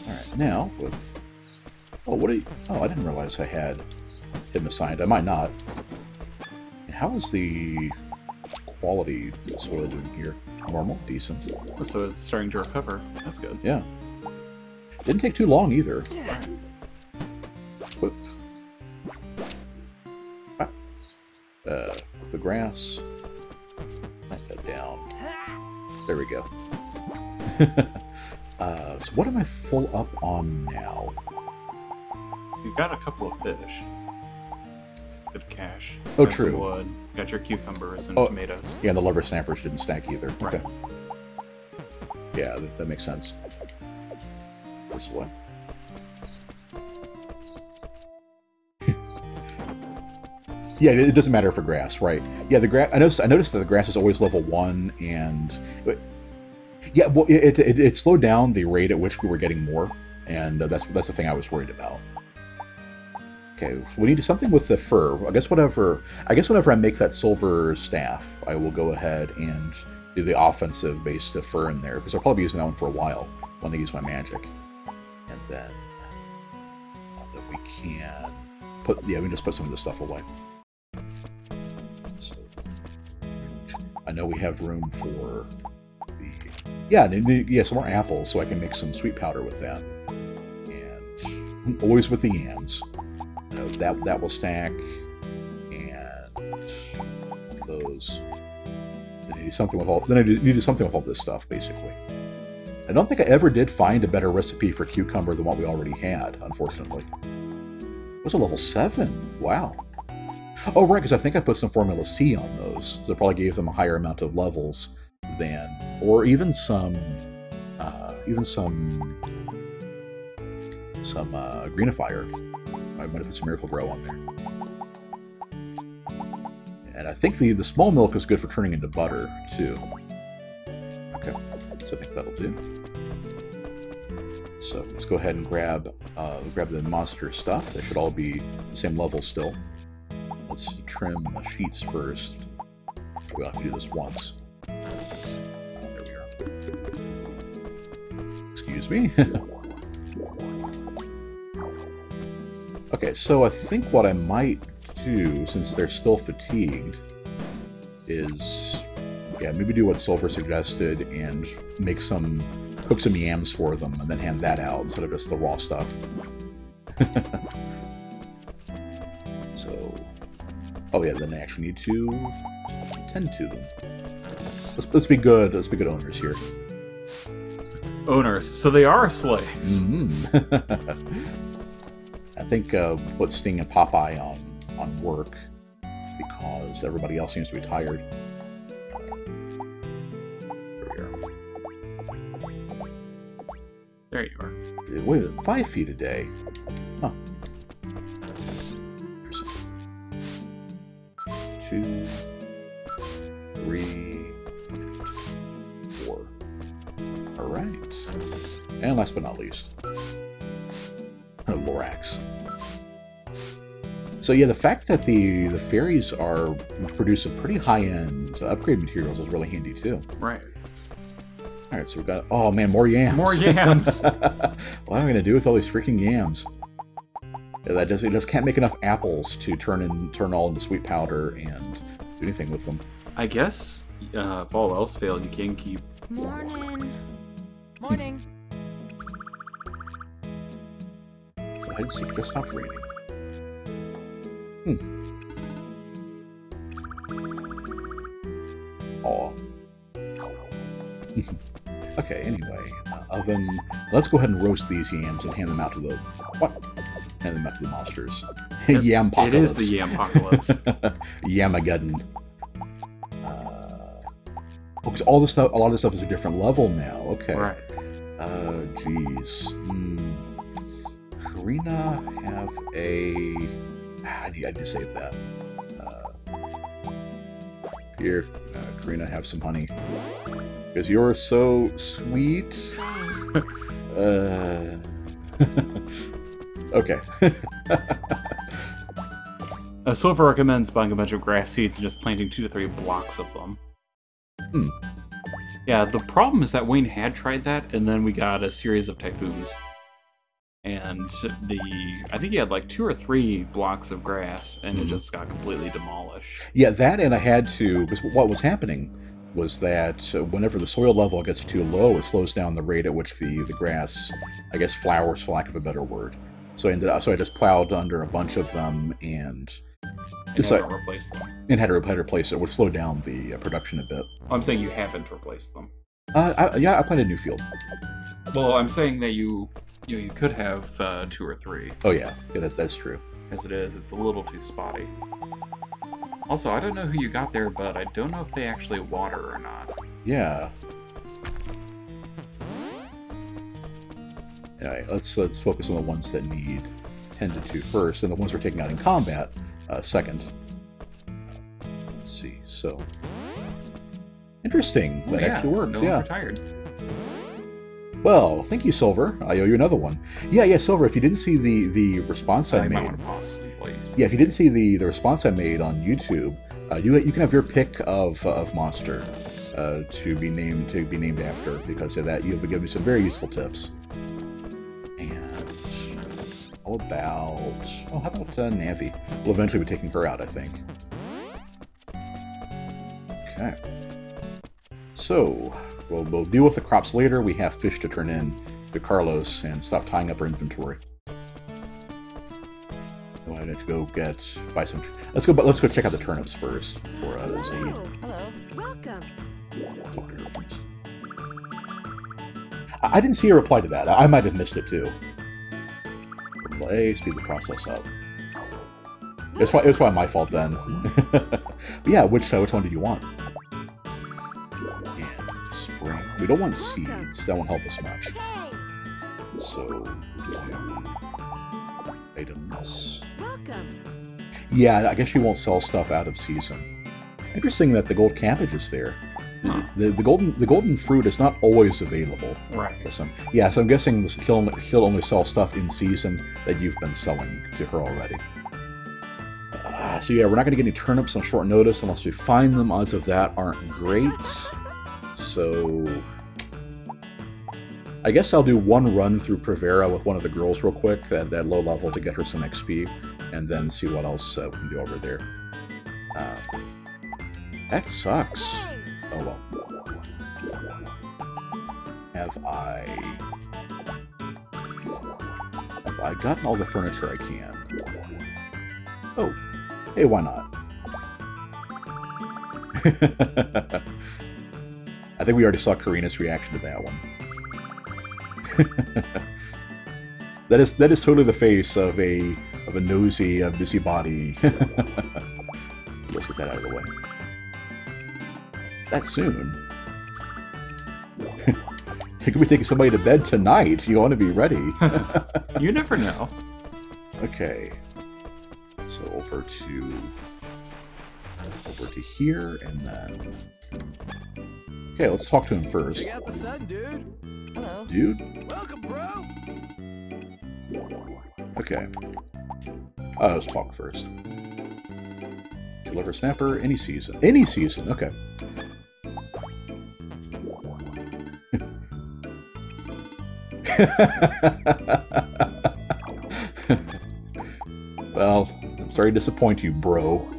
Alright, now with... Oh, what do you... Oh, I didn't realize I had hidden assigned. I might not. How is the quality soil doing here? Normal? Decent. So it's starting to recover. That's good. Yeah. Didn't take too long either. Whoop. Ah. The grass. Plant that down. There we go. So what am I full up on now? You've got a couple of fish. Good cash. Oh, Got true. Some wood. Got your cucumbers and Oh, tomatoes. Yeah, and the liver snappers didn't stack either. Right. Okay. Yeah, that makes sense. This way. Yeah, it doesn't matter for grass, right? Yeah, the grass. I noticed that the grass is always level 1, and yeah, well, it slowed down the rate at which we were getting more, and that's the thing I was worried about. Okay, we need something with the fur. I guess whenever I make that silver staff, I will go ahead and do the offensive based fur in there, because I'll probably be using that one for a while when I use my magic. And then we can put, yeah, we can just put some of this stuff away. So I know we have room for the, yeah, some more apples, so I can make some sweet powder with that. And always with the yams. That will stack, and those. Then I do something with all. Then I do something with all this stuff, basically. I don't think I ever did find a better recipe for cucumber than what we already had, unfortunately. It was a level 7. Wow. Oh, right, because I think I put some Formula C on those, so it probably gave them a higher amount of levels than, or even some greenifier. I might have put some Miracle Grow on there. And I think the small milk is good for turning into butter, too. Okay, so I think that'll do. So let's go ahead and grab the monster stuff. They should all be the same level still. Let's trim the sheets first. We'll have to do this once. There we are. Excuse me. Okay, so I think what I might do, since they're still fatigued, is, yeah, maybe do what Sulfur suggested and cook some yams for them, and then hand that out instead of just the raw stuff. So, oh yeah, then I actually need to tend to them. Let's be good. Let's be good owners here. Owners, so they are slaves. Mm-hmm. I think put Sting and Popeye on work because everybody else seems to be tired. There you are. Wait, 5 feet a day. Huh. 2, 3, 4. All right. And last but not least, Lorax. So yeah, the fact that the fairies are producing pretty high-end upgrade materials is really handy too. Right. All right, so we've got, oh man, more yams. More yams. What am I going to do with all these freaking yams? Yeah, it just can't make enough apples to turn all into sweet powder and do anything with them. I guess if all else fails, you can keep. Morning. Morning. I didn't see, it just stopped raining. Aw. Okay, anyway, oven. Let's go ahead and roast these yams and hand them out to the Hand them out to the monsters. Yam-pocalypse. It is the Yam-pocalypse. Yamageddon. Because a lot of this stuff is a different level now. Okay. Right. Geez. Karina have a... I need to save that. Here, Karina, have some honey. Because you're so sweet. Okay. Silver recommends buying a bunch of grass seeds and just planting 2 to 3 blocks of them. Yeah, the problem is that Wayne had tried that, and then we got a series of typhoons. and I think he had like 2 or 3 blocks of grass, and it just got completely demolished. Yeah, that, and I had to, because what was happening was that whenever the soil level gets too low, it slows down the rate at which the grass, I guess, flowers, for lack of a better word. So I just plowed under a bunch of them and And haven't replaced them. And had to replace it. It would slow down the production a bit. I'm saying you haven't replaced them. Yeah, I planted a new field. Well, I'm saying that you could have 2 or 3. Oh yeah, that's true. As it is, it's a little too spotty. Also, I don't know who you got there, but I don't know if they actually water or not. Yeah. Alright, let's focus on the ones that need tended to first, and the ones we're taking out in combat second. Let's see. So interesting. That actually worked. No yeah. one retired. Well, thank you, Silver. I owe you another one. Yeah, Silver. If you didn't see the response I You made, might want to pause, please. yeah, if you didn't see the response I made on YouTube, you can have your pick of monster to be named after, because of that you've given me some very useful tips. And how about Navi? We'll eventually be taking her out, I think. Okay. So we'll deal with the crops later. We have fish to turn in to Carlos and stop tying up our inventory. I need to go buy some. Let's go check out the turnips first for Zaid. Hello. Welcome. Talk to her first. I didn't see a reply to that. I might have missed it too. Play, speed the process up. It's probably my fault then. But yeah, which one do you want? And spring. We don't want seeds. That won't help us much. So items. Welcome. Yeah, I guess you won't sell stuff out of season. Interesting that the gold cabbage is there. Huh. The golden fruit is not always available. Right. So I'm guessing she'll only sell stuff in season that you've been selling to her already. So yeah, we're not going to get any turnips on short notice unless we find them. Odds of that aren't great. So I guess I'll do one run through Privera with one of the girls real quick at that low level to get her some XP, and then see what else we can do over there. That sucks. Oh well. Have I gotten all the furniture I can? Oh, hey, why not? I think we already saw Karina's reaction to that one. that is totally the face of a nosy, busybody. Let's get that out of the way. That soon? You could be taking somebody to bed tonight. You want to be ready. You never know. Okay. So over to here, and then... Okay, let's talk to him first. Check out the sun, dude. Hello. Dude? Welcome, bro. Okay. Let's talk first. Deliver snapper, any season. Any season, okay. Well, I'm sorry to disappoint you, bro.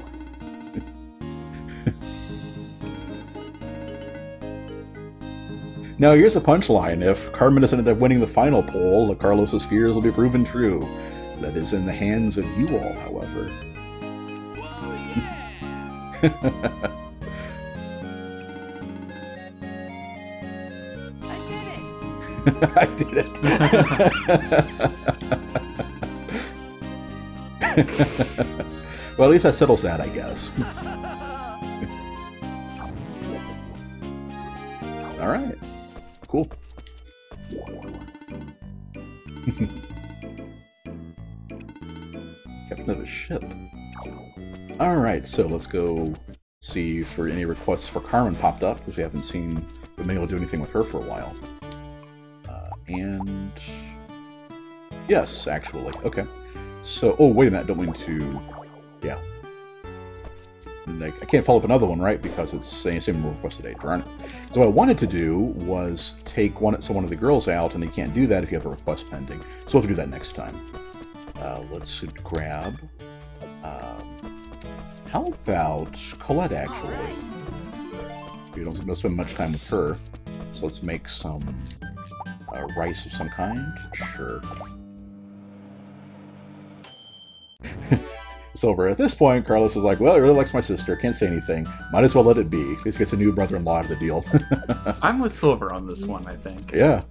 Now, here's a punchline. If Carmen doesn't end up winning the final poll, Carlos's fears will be proven true. That is in the hands of you all, however. I did it! Well, at least that settles that, I guess. Alright. Cool. Captain of a ship. Alright, so let's go see for any requests for Carmen popped up, because we haven't been able to do anything with her for a while. And yes, actually. Okay. So, oh, wait a minute. I don't mean to... Yeah. And I can't follow up another one, right? Because it's same requested date. Darn it. So what I wanted to do was take one of the girls out, and you can't do that if you have a request pending. So we'll have to do that next time. Let's grab... how about Colette, actually? We don't spend much time with her. So let's make some rice of some kind. Sure. Silver. At this point, Carlos is like, well, he really likes my sister. Can't say anything. Might as well let it be. At least gets a new brother-in-law out of the deal. I'm with Silver on this one, I think. Yeah.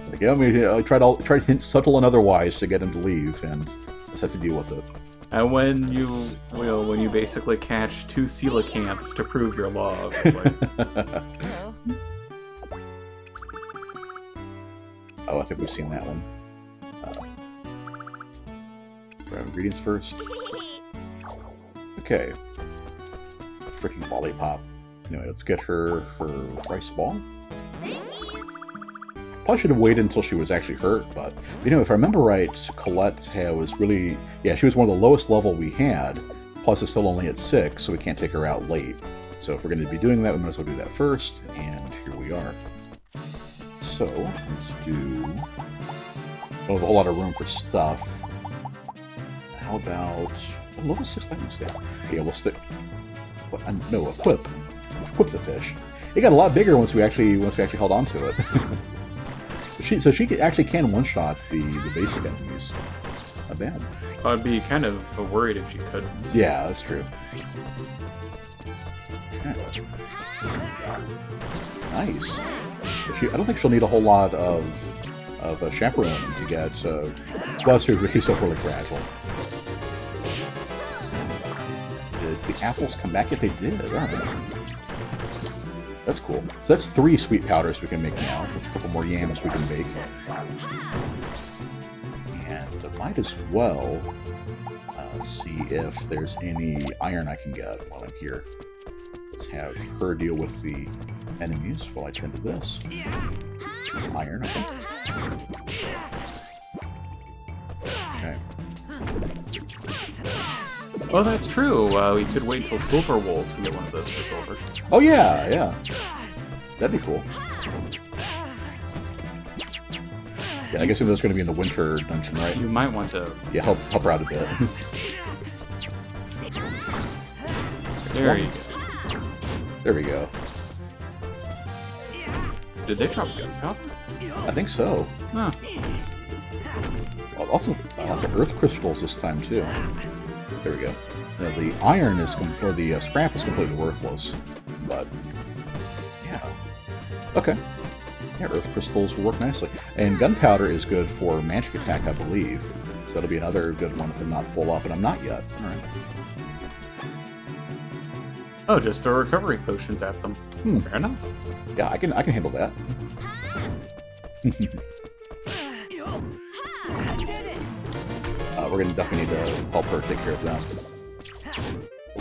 Like, yeah, I mean, I tried to hint subtle and otherwise to get him to leave, and just has to deal with it. And when you basically catch 2 coelacanths to prove your love. It's like, Hello. oh, I think we've seen that one. Grab ingredients first. Okay. Freaking lollipop. Anyway, let's get her rice ball. Probably should have waited until she was actually hurt, but you know, if I remember right, Colette was really, yeah, she was one of the lowest level we had. Plus, it's still only at 6, so we can't take her out late. So if we're going to be doing that, we might as well do that first. And here we are. So let's do. Don't have a whole lot of room for stuff. How about a level 6 lightning staff? Okay, we'll stick. No, equip the fish. It got a lot bigger once we actually held on to it. so she actually can one-shot the basic enemies. Not bad. I'd be kind of worried if she couldn't. Yeah, that's true. Okay. Nice. I don't think she'll need a whole lot of chaperoning to get. Well, that's true. She's still really fragile. Did the apples come back? If they did, all right. That's cool. So that's 3 sweet powders we can make now. That's a couple more yams we can bake. And I might as well see if there's any iron I can get while I'm here. Let's have her deal with the enemies while I tend to this. Iron, I think. Okay. Oh, that's true. We could wait till Silver Wolves and get one of those for Silver. Oh yeah, yeah. That'd be cool. Yeah, I guess that's going to be in the winter dungeon, right? You might want to... Yeah, help her out a bit. There you go. There we go. Did they drop gunpowder? I think so. Huh. Also earth crystals this time too. There we go. Now, the iron is or the scrap is completely worthless, but yeah. Okay. Yeah, earth crystals will work nicely, and gunpowder is good for magic attack, I believe. So that'll be another good one if I'm not full up, and I'm not yet. All right. Oh, just throw recovery potions at them. Fair enough. Yeah, I can handle that. We're gonna definitely need to help her take care of them.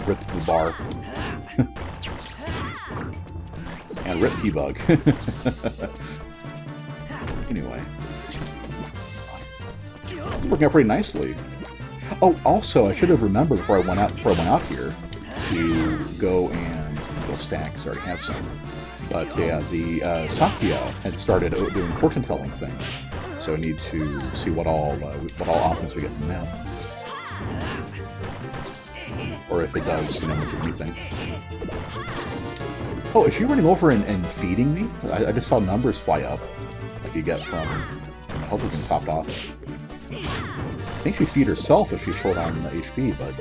Rip the bar. And rip P-Bug. Anyway. It's working out pretty nicely. Oh, also, I should have remembered before I went out here to go and stack, because I already have some. But yeah, the Sakya had started doing fortune telling thing, so I need to see what all options we get from that, or if it does, anything. Oh, is she running over and feeding me? I just saw numbers fly up, like you get from hopefully being topped off. I think she'd feed herself if she's short on HP, but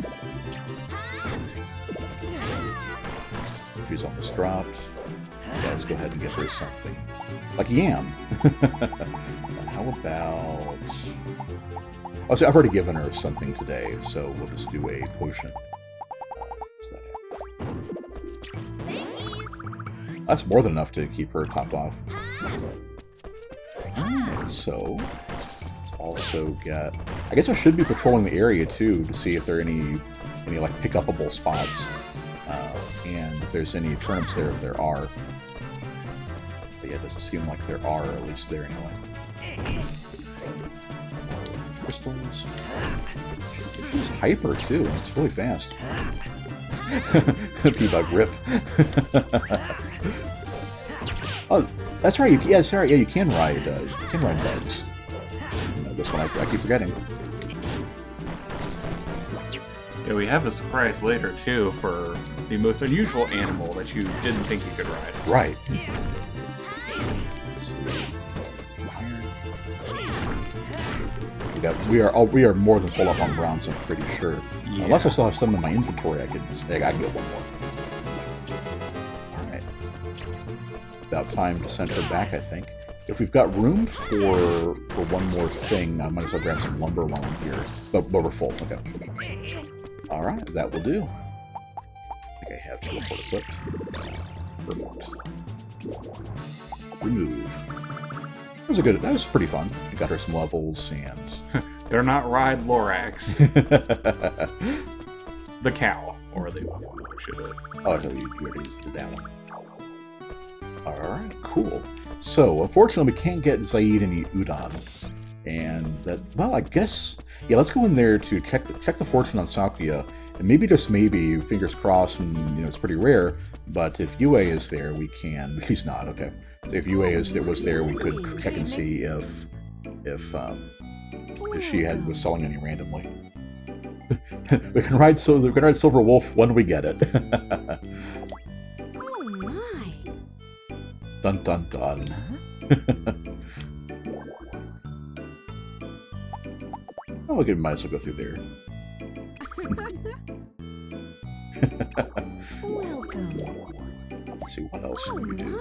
she's almost dropped. Yeah, let's go ahead and get her something. Like yam. How about... Oh, so I've already given her something today, so we'll just do a potion. What's that? That's more than enough to keep her topped off. Alright, so... let's also get... I guess I should be patrolling the area, too, to see if there are any like, pick-upable spots. And if there's any turnips there, if there are. But yeah, it doesn't seem like there are, at least there anyway. Crystals. She's hyper too, it's really fast. P-Bug rip. Oh, that's right. Yeah, sorry. Yeah, you can ride bugs. This one I keep forgetting. Yeah, we have a surprise later, too, for the most unusual animal that you didn't think you could ride. Right. Let's see. We are more than full up on bronze, I'm pretty sure. Yeah. Unless I still have some in my inventory, I can get one more. Alright. About time to send her back, I think. If we've got room for one more thing, I might as well grab some lumber while I'm here. But we're full. Okay. Alright, that will do. I think I have teleport equipped. Perfect. Remove. That was pretty fun. We got her some levels and They're not ride Lorax. The cow. Or the buffalo, should it? Oh, no, you already did that one. Alright, cool. So, unfortunately, we can't get Zaid any udon. And that, well, I guess, yeah, let's go in there to check the fortune on Sakuya. And maybe, just maybe, fingers crossed, and, you know, it's pretty rare, but if Yue is there, we can, he's not, okay. So if Yue was there, we could check and see if she was selling any randomly. we can ride Silver Wolf when we get it. Oh my! Dun dun dun. Oh, we might as well go through there. Welcome. Let's see what else can we do.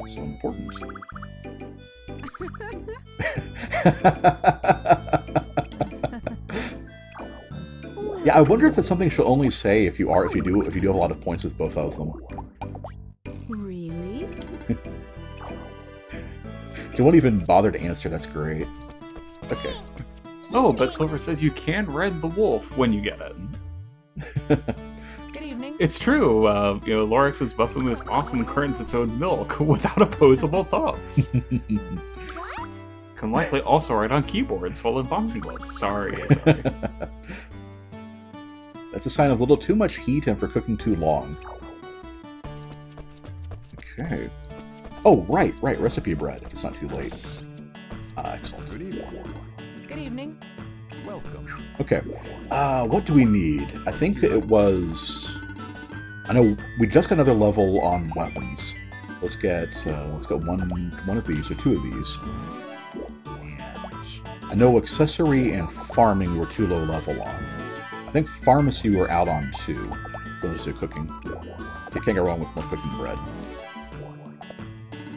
So important. Yeah, I wonder if that's something she'll only say if you do have a lot of points with both of them. Really? She won't even bother to answer. That's great. Okay. Oh, but Silver says you can ride the wolf when you get it. Good evening. It's true. You know, Lorax's Buffalo is awesome and curtains its own milk without opposable thumbs. What? Can likely also ride on keyboards while in boxing gloves. Sorry. That's a sign of a little too much heat and for cooking too long. Okay. Oh, right. Recipe bread, if it's not too late. Excellent. Good evening. Welcome. Okay. What do we need? I think it was... I know we just got another level on weapons. Let's get one of these, or two of these. And I know accessory and farming were too low level on. I think pharmacy we're out on 2. Those are cooking. You can't go wrong with more cooking bread.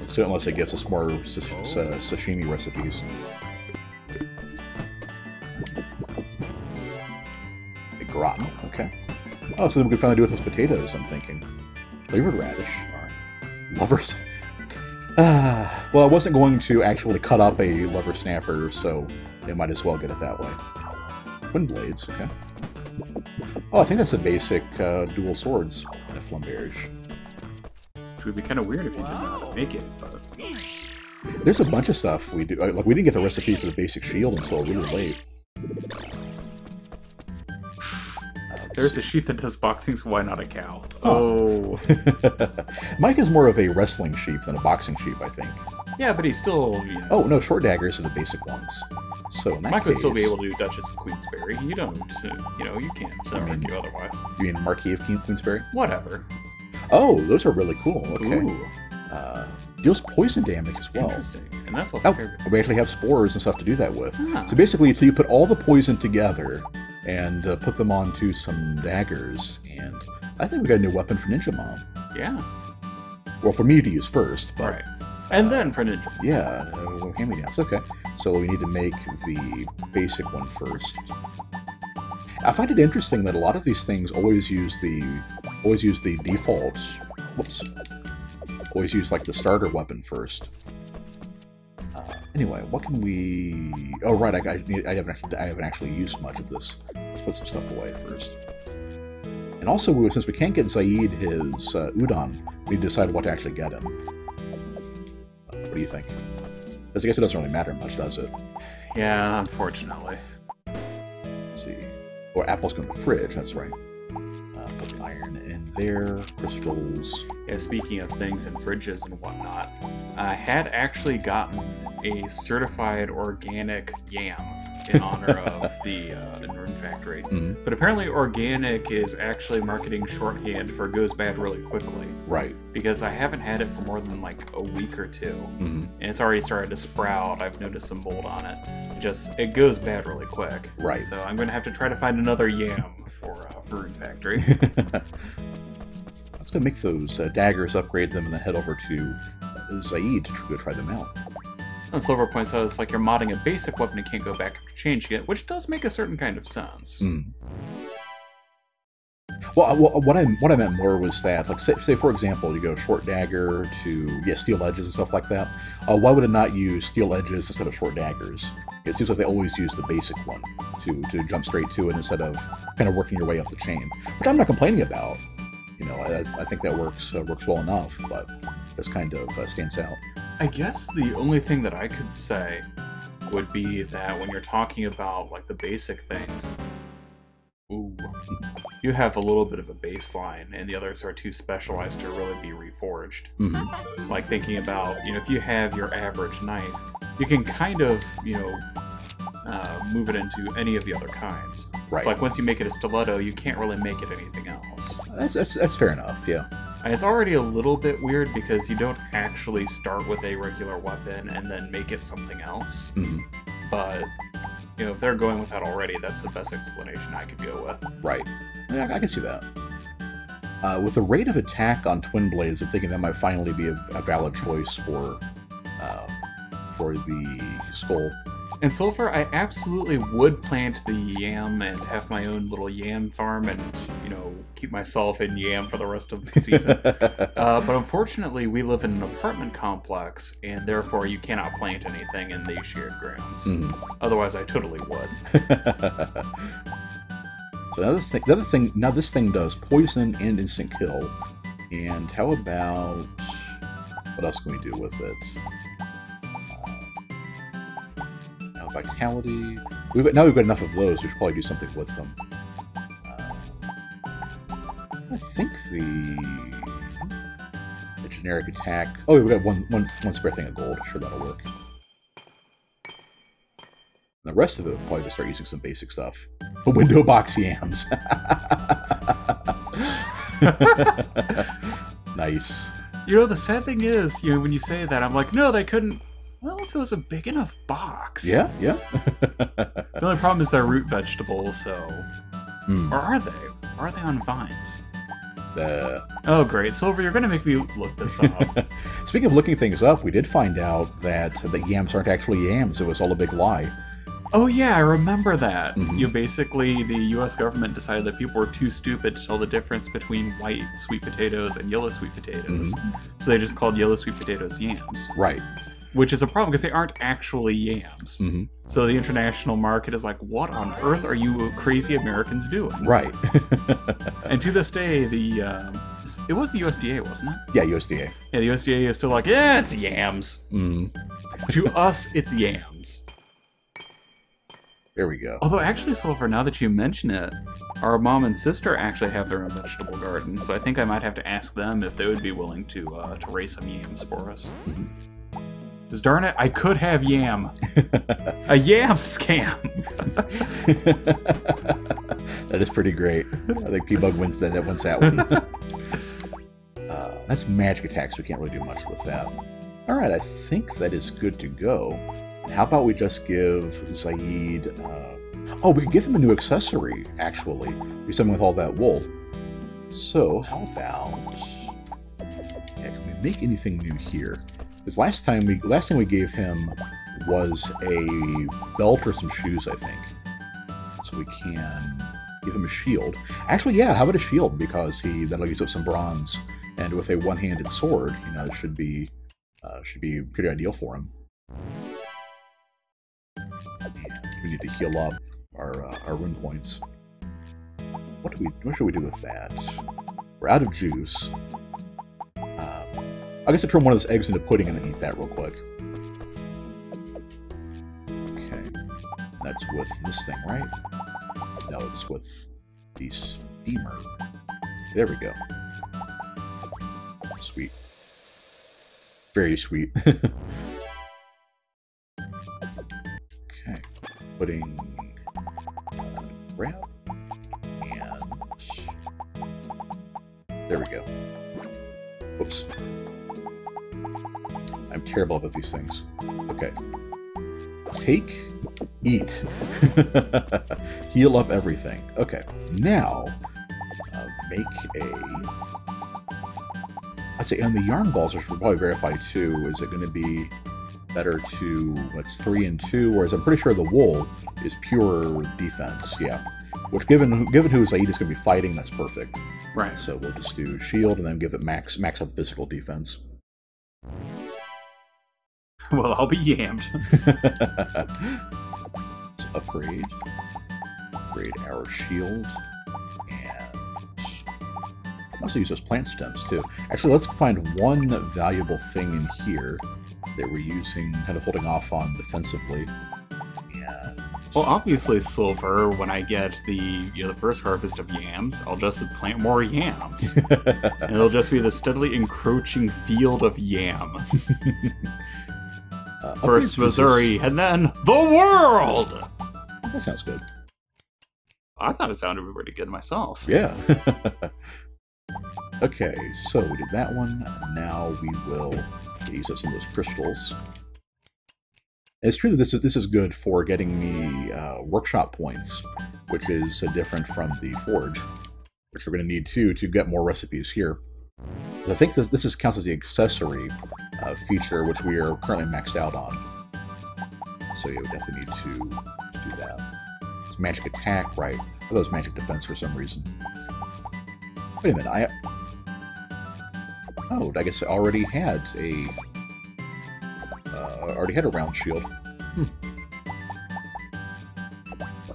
So unless it gives us more sashimi recipes. A gratin, okay. Oh, so then we can finally do it with those potatoes, I'm thinking. Flavored radish. Alright. Lovers. Well, I wasn't going to actually cut up a lover snapper, so it might as well get it that way. Twin blades, okay. Oh, I think that's a basic dual swords in a flamberge. Which would be kind of weird if you didn't know how to make it, but... There's a bunch of stuff we do. Like, we didn't get the recipe for the basic shield until really late. There's a sheep that does boxing, so why not a cow? Oh. Mike is more of a wrestling sheep than a boxing sheep, I think. Yeah, but he's still, you know... Oh, no, short daggers are the basic ones. So in that Mike would case, still be able to do Duchess of Queensberry. You don't, you know, you can't argue otherwise. You mean Marquis of Queensberry? Whatever. Oh, those are really cool. Okay. Ooh. Deals poison damage as well. Interesting. And that's what Oh, we actually have spores and stuff to do that with. Ah. So basically, you put all the poison together and put them onto some daggers, and I think we got a new weapon for Ninja Mom. Yeah. Well, for me to use first, but... Right. And then for Ninja. Yeah, hand-me-downs. Okay. So we need to make the basic one first. I find it interesting that a lot of these things always use the default... Whoops. Always use, like, the starter weapon first. Anyway, what can we... Oh, right, I haven't actually used much of this. Let's put some stuff away first. And also, since we can't get Zaid his udon, we need to decide what to actually get him. What do you think? Because I guess it doesn't really matter much, does it? Yeah, unfortunately. Let's see. Or apples go in the fridge, that's right. Put the iron in there, crystals. Yeah, speaking of things in fridges and whatnot, I had actually gotten a certified organic yam in honor of the Rune Factory. Mhm. But apparently organic is actually marketing shorthand for goes bad really quickly. Right. Because I haven't had it for more than like a week or two. Mhm. And it's already started to sprout. I've noticed some mold on it. It goes bad really quick. Right. So I'm going to have to try to find another yam for Rune Factory. Let's go make those daggers, upgrade them, and then head over to Zaid to go try them out. And Silver points out it's like you're modding a basic weapon and can't go back after changing it, which does make a certain kind of sense. Mm. Well, what I meant more was that, like, say for example, you go short dagger to steel edges and stuff like that. Why would it not use steel edges instead of short daggers? It seems like they always use the basic one to jump straight to it instead of kind of working your way up the chain, which I'm not complaining about. You know, I think that works well enough, but this kind of stands out. I guess the only thing that I could say would be that when you're talking about like the basic things, you have a little bit of a baseline, and the others are too specialized to really be reforged. Mm-hmm. Like thinking about, if you have your average knife, you can kind of, move it into any of the other kinds. Right. Like once you make it a stiletto, you can't really make it anything else. That's fair enough. Yeah. And it's already a little bit weird because you don't actually start with a regular weapon and then make it something else. Mm-hmm. But if they're going with that already, that's the best explanation I could go with. Right. Yeah, I can see that. With the rate of attack on Twin Blades, I'm thinking that might finally be a valid choice for the skull. And Sulfur, I absolutely would plant the yam and have my own little yam farm and, keep myself in yam for the rest of the season. But unfortunately, we live in an apartment complex, and therefore you cannot plant anything in the shared grounds. Mm-hmm. Otherwise, I totally would. So the other thing, now this thing does poison and instant kill. And how about, what else can we do with it? Now vitality. Now we've got enough of those. We should probably do something with them. I think the generic attack. Oh, we've got one spare thing of gold. Sure, that'll work. And the rest of it, we'll probably just start using some basic stuff. The window box yams. Nice. The sad thing is, when you say that, I'm like, no, they couldn't. Well, if it was a big enough box. Yeah. The only problem is they're root vegetables, so. Or are they? Or are they on vines? Oh, great. Silver, you're going to make me look this up. Speaking of looking things up, we did find out that the yams aren't actually yams. It was all a big lie. Oh, yeah, I remember that. Mm-hmm. Basically, the U.S. government decided that people were too stupid to tell the difference between white sweet potatoes and yellow sweet potatoes. Mm-hmm. So they just called yellow sweet potatoes yams. Right. Which is a problem because they aren't actually yams. Mm-hmm. So the international market is like, what on earth are you crazy Americans doing? Right. And to this day, it was the USDA, wasn't it? Yeah, USDA. Yeah, the USDA is still like, yeah, it's yams. Mm-hmm. To us, it's yams. There we go. Although, actually, Sulfur, now that you mention it, our mom and sister actually have their own vegetable garden, so I think I might have to ask them if they would be willing to raise some yams for us. Mm-hmm. Because darn it, I could have yam. A yam scam. That is pretty great. I think P-Bug wins that one. That's magic attacks. We can't really do much with that. All right, I think that is good to go. How about we just give Zaid... we can give him a new accessory, actually. Do something with all that wool. So, how about... can we make anything new here? Because last thing we gave him was a belt or some shoes, I think. So we can give him a shield. Actually, yeah, how about a shield? Because that'll use up some bronze. And with a one-handed sword, it should be pretty ideal for him. We need to heal up our rune points. What should we do with that? We're out of juice. I guess I'll turn one of those eggs into pudding and then eat that real quick. Okay. That's with this thing, right? No, it's with the steamer. There we go. Sweet. Very sweet. Okay. Putting grab. And there we go. Whoops. I'm terrible with these things. Okay. Take, eat. Heal up everything. Okay. Now, make a... I'd say on the yarn balls, I should probably verify too. Is it going to be better to... That's 3 and 2, whereas I'm pretty sure the wool is pure defense. Yeah. Which, given who Zaid is going to be fighting, that's perfect. Right. So we'll just do shield and then give it max up physical defense. Well, I'll be yammed. So upgrade our shield, and also use those plant stems too. Actually, let's find one valuable thing in here that we're using, kind of holding off on defensively. And Well, obviously, Silver, when I get the the first harvest of yams, I'll just plant more yams. And it'll just be the steadily encroaching field of yam. First Missouri, and then the world! That sounds good. I thought it sounded pretty good myself. Yeah. Okay, so we did that one. Now we will use up some of those crystals. It's true that this is good for getting me workshop points, which is different from the forge, which we're going to need to get more recipes here. I think this counts as the accessory feature, which we are currently maxed out on. So yeah, we definitely need to do that. It's magic attack, right? I thought it was magic defense for some reason. Wait a minute, oh, I guess I already had a round shield.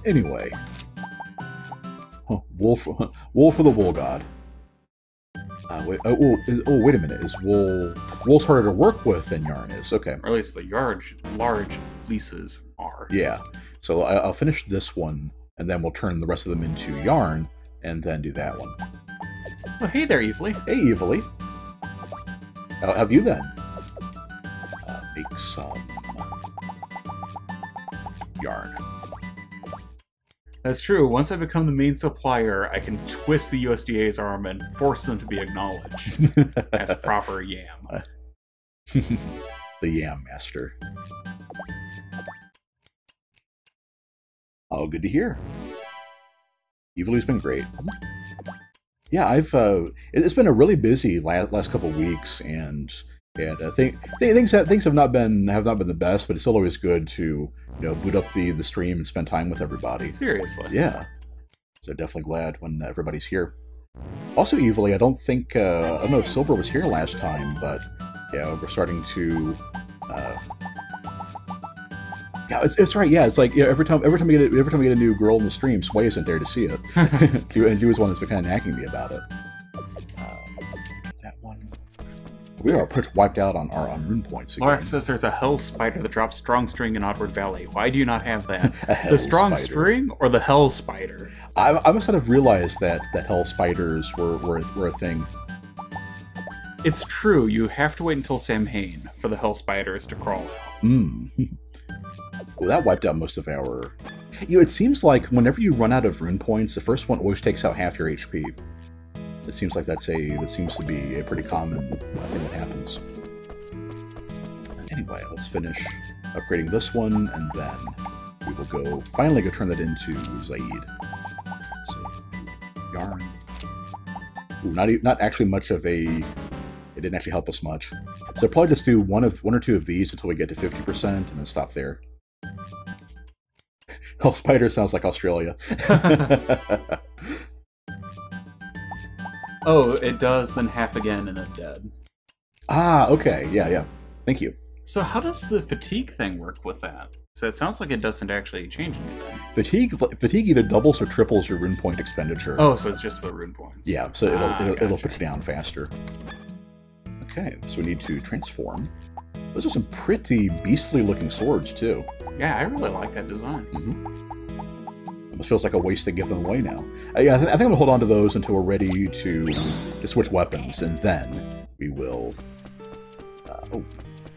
Anyway, wool for the wool god. Wait a minute. Is wool's harder to work with than yarn is? Okay. Or at least the large fleeces are. Yeah. So I'll finish this one, and then we'll turn the rest of them into yarn, and then do that one. Oh, hey there, Evely. Hey, Evely. How have you been? Make some yarn. That's true. Once I become the main supplier, I can twist the USDA's arm and force them to be acknowledged as proper yam. The Yam Master. Oh, good to hear. Evely's been great. Yeah, it's been a really busy last couple weeks, and I think things have not been the best, but it's still always good to boot up the stream and spend time with everybody. Seriously. Yeah. So definitely glad when everybody's here. Also, Evely, I don't know if Silver was here last time, but yeah, we're starting to. Yeah, it's right. Yeah, it's like every time we get a new girl in the stream, Sway isn't there to see it, and she was one that's been kind of nagging me about it. That one. We are pretty wiped out on rune points again. Lorax says there's a hell spider that drops strong string in Oddward Valley. Why do you not have that? hell The strong spider. string or the hell spider? I must not have realized that hell spiders were a thing. It's true. You have to wait until Samhain for the hell spiders to crawl out. Well, that wiped out most of our... it seems like whenever you run out of rune points, the first one always takes out half your HP. It seems like that seems to be a pretty common thing that happens. Anyway, let's finish upgrading this one, and then we will finally go turn that into Zaid. So, yarn. Ooh, not actually much of a... It didn't actually help us much. So probably just do one or two of these until we get to 50%, and then stop there. Hell spider sounds like Australia. Oh, it does, then half again, and then dead. Ah, okay. Yeah. Thank you. So how does the fatigue thing work with that? So it sounds like it doesn't actually change anything. Fatigue either doubles or triples your rune point expenditure. Oh, so it's just the rune points. Yeah, so it'll gotcha. put you down faster. Okay, so we need to transform. Those are some pretty beastly looking swords, too. Yeah, I really like that design. I'm Almost feels like a waste to give them away now. Yeah, I think I'm gonna hold on to those until we're ready to switch weapons, and then we will. Oh,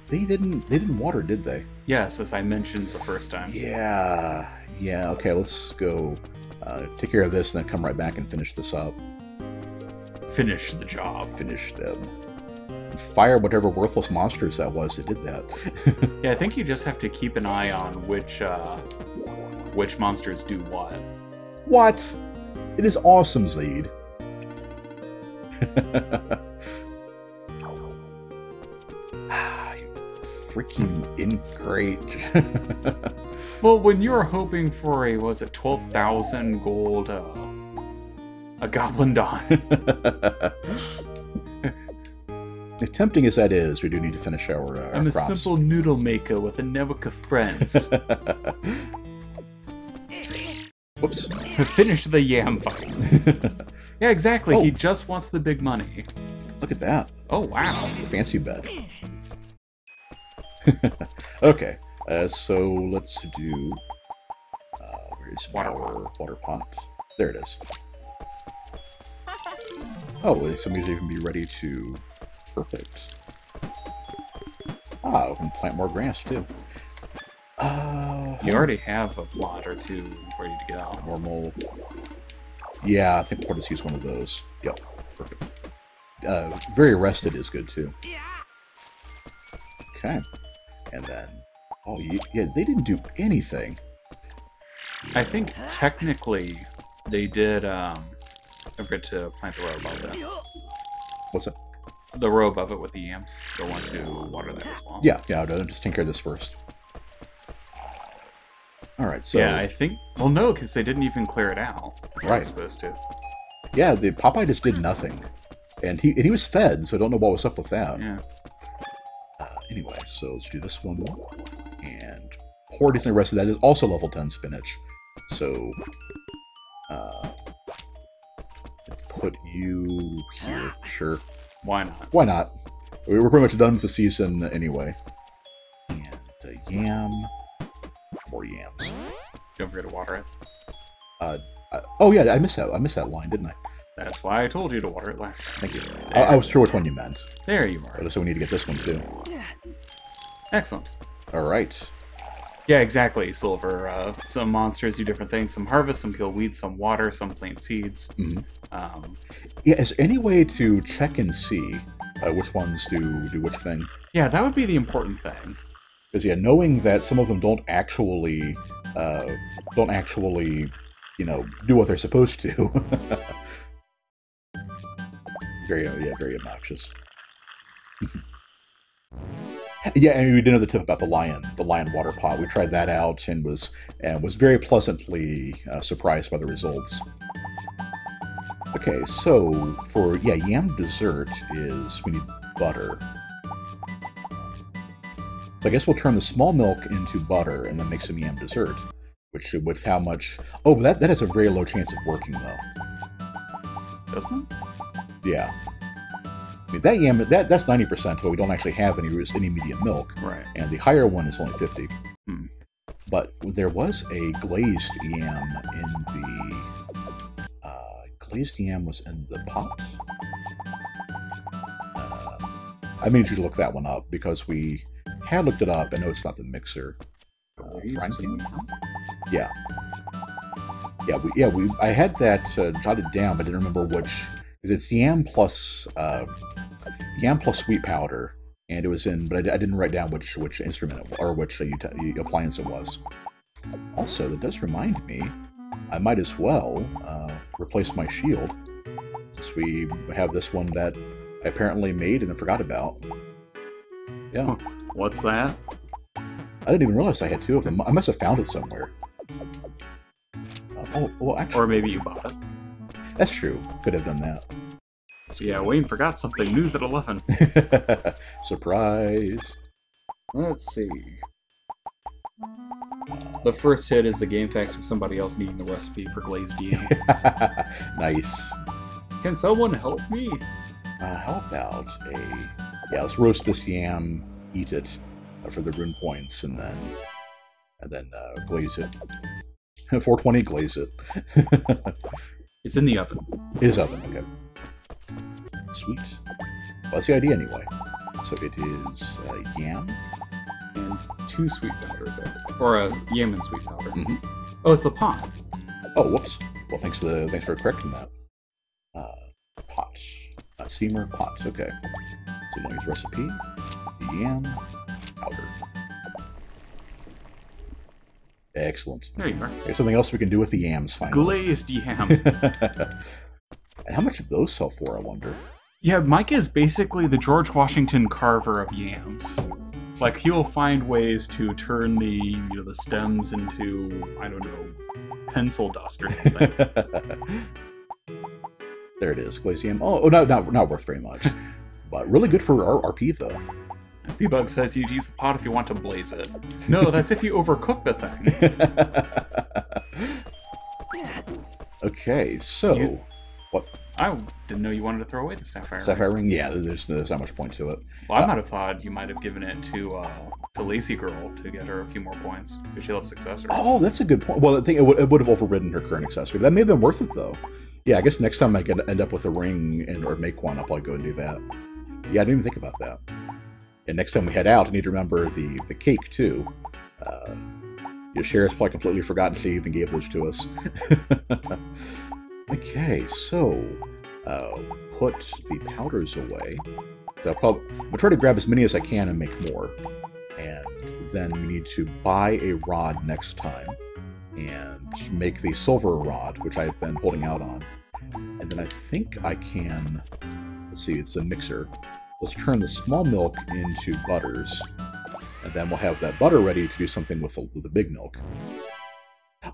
they didn't water, did they? Yes, as I mentioned the first time. Yeah. Okay, let's go take care of this, and then come right back and finish this up. Finish the job. Finish them. Fire whatever worthless monsters that was that did that. Yeah, I think you just have to keep an eye on which monsters do what. What? It is awesome, Zeed. You freaking ingrate. Well, when you're hoping for a, was it 12,000 gold, a Goblin Dawn. Tempting as that is, we do need to finish our I'm a crops. simple noodle maker with a network of friends. Whoops. Finish the yam fight. Yeah, exactly. Oh. He just wants the big money. Look at that. Oh, wow. Fancy bed. Okay, so let's do... where's our water pot? There it is. Oh, some music can be ready to... Perfect. Ah, we can plant more grass, too. You already have a plot or two ready to go. Normal. Yeah, I think we'll just use one of those. Yep, perfect. Very rested is good, too. Okay. And then... Oh, yeah, they didn't do anything. I think technically they did, I forgot to plant the row above it. What's that? The row above it with the yams. You'll want to water that as well. Yeah, I'll just take care of this first. Alright, so... Yeah, I think... Well, no, because they didn't even clear it out. They were Right. supposed to. Yeah, the Popeye just did nothing. And he was fed, so I don't know what was up with that. Yeah. Anyway, so let's do this one. And Horde is the rest of that is also level 10 spinach. So... let's put you here. Sure. Why not? Why not? We're pretty much done with the season anyway. And yam. More yams. Don't forget to water it. Oh yeah, I missed that line, didn't I? That's why I told you to water it last time. Thank you. I was sure which one you meant. There you are. So we need to get this one too. Excellent. All right. Yeah, exactly, Silver. Some monsters do different things. Some harvest, some kill weeds, some water, some plant seeds. Mm-hmm. Yeah, is there any way to check and see which ones do which thing? Yeah, that would be the important thing. Because yeah, knowing that some of them don't actually, you know, do what they're supposed to. Very obnoxious. Yeah, and we didn't know the tip about the lion water pot. We tried that out and was very pleasantly surprised by the results. Okay, so for yam dessert is we need butter. So I guess we'll turn the small milk into butter and then make some yam dessert. Which with how much? Oh, but that has a very low chance of working though. Doesn't? Yeah. I mean, that yam that's 90%, but we don't actually have any medium milk. Right. And the higher one is only 50. Hmm. But there was a glazed yam in the glazed yam was in the pot. I made you look that one up because we had looked it up and no, it's not the mixer. Yeah. I had that jotted down, but I didn't remember which. Because it's yam plus sweet powder, and it was in. But I didn't write down which instrument or which appliance it was. Also, that does remind me, I might as well replace my shield, since we have this one that I apparently made and then forgot about. Yeah. What's that? I didn't even realize I had two of them. I must have found it somewhere. Oh, well, actually... Or maybe you bought it. That's true. Could have done that. So yeah, Wayne forgot something. News at 11. Surprise. Let's see. The first hit is the game facts for somebody else needing the recipe for glazed yam. Nice. Can someone help me? How about a... Yeah, let's roast this yam, eat it for the rune points, and then glaze it. 420, glaze it. It's in the oven. It is oven, okay. Sweet. Well, that's the idea anyway. So it is yam. And 2 sweet powders, or a yam and sweet powder. Mhm. Oh, it's the pot. Oh, whoops. Well, thanks for correcting that. Pot. Steamer, pot. Okay. So now use recipe. Yam powder. Excellent. There you are. Here's something else we can do with the yams, finally. Glazed yam. And how much do those sell for, I wonder? Yeah, Mike is basically the George Washington Carver of yams. Like, he will find ways to turn the the stems into, I don't know, pencil dust or something. There it is, glazed yam. Oh, not worth very much. But really good for RP, though. V-Bug says you'd use the pot if you want to blaze it. No, that's if you overcook the thing. Okay, so... What? I didn't know you wanted to throw away the sapphire. Sapphire ring? Yeah, there's not much point to it. Well, I might have thought you might have given it to Lazy Girl to get her a few more points, because she loves accessories. Oh, that's a good point. Well, I think it would have overridden her current accessory. That may have been worth it, though. Yeah, I guess next time I end up with a ring or make one, I'll probably go and do that. Yeah, I didn't even think about that. And next time we head out, I need to remember the cake, too. Sheriff's probably completely forgotten she even gave those to us. Okay, so put the powders away. So I'll try to grab as many as I can and make more. And then we need to buy a rod next time and make the silver rod, which I've been holding out on. And then I think I can, let's see, it's a mixer. Let's turn the small milk into butters. And then we'll have that butter ready to do something with the big milk.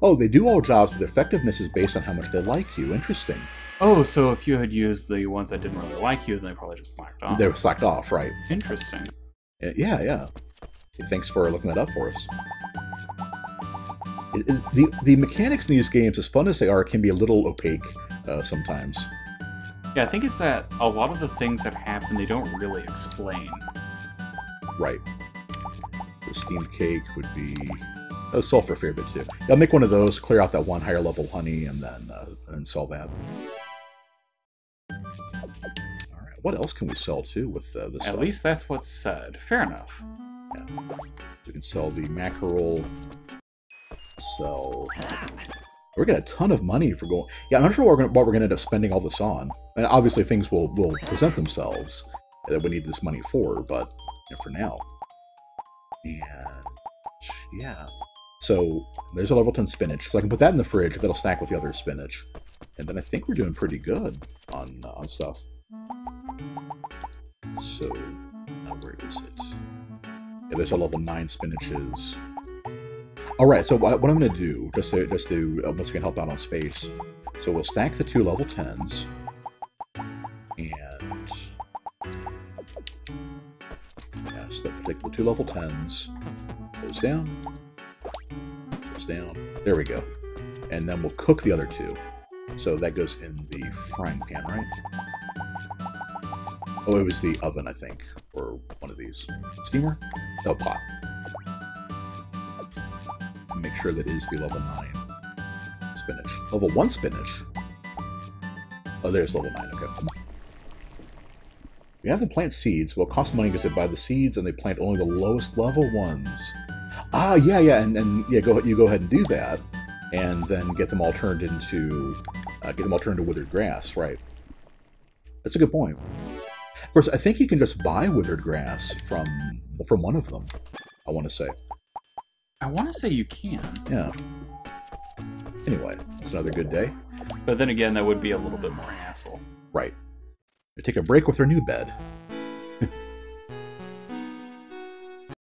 Oh, they do all jobs, but their effectiveness is based on how much they like you. Interesting. Oh, so if you had used the ones that didn't really like you, then they probably just slacked off. They were slacked off, right. Interesting. Yeah. Thanks for looking that up for us. The mechanics in these games, as fun as they are, can be a little opaque sometimes. Yeah, I think it's that a lot of the things that happen, they don't really explain. Right. The steamed cake would be... Oh, sulfur fair bit too. I'll make one of those, clear out that one higher level honey, and then sell that. Alright, what else can we sell too with this At stuff? least that's what's said. Fair enough. Yeah. We can sell the mackerel. Sell... We're getting a ton of money for going... Yeah, I'm not sure what we're going to end up spending all this on. And obviously things will present themselves that we need this money for, but for now. And... yeah. So, there's a level 10 spinach. So I can put that in the fridge, that'll stack with the other spinach. And then I think we're doing pretty good on stuff. So, now where is it? Yeah, there's a level 9 spinaches. Alright, so what I'm going to do, just to once again help out on space, so we'll stack the 2 level 10s, and... yeah, so take the 2 level 10s, goes down, there we go. And then we'll cook the other 2. So that goes in the frying pan, right? Oh, it was the oven, I think, or one of these. Steamer? Oh, pot. Make sure that is the level 9 spinach. Level 1 spinach? Oh, there's level 9, okay. We have to plant seeds. Well, it costs money because they buy the seeds and they plant only the lowest level ones. Ah, yeah, and yeah, you go ahead and do that, and then get them all turned into withered grass, right? That's a good point. Of course, I think you can just buy withered grass from one of them. I want to say. I want to say you can. Yeah. Anyway, it's another good day. But then again, that would be a little bit more hassle. Right. We take a break with our new bed.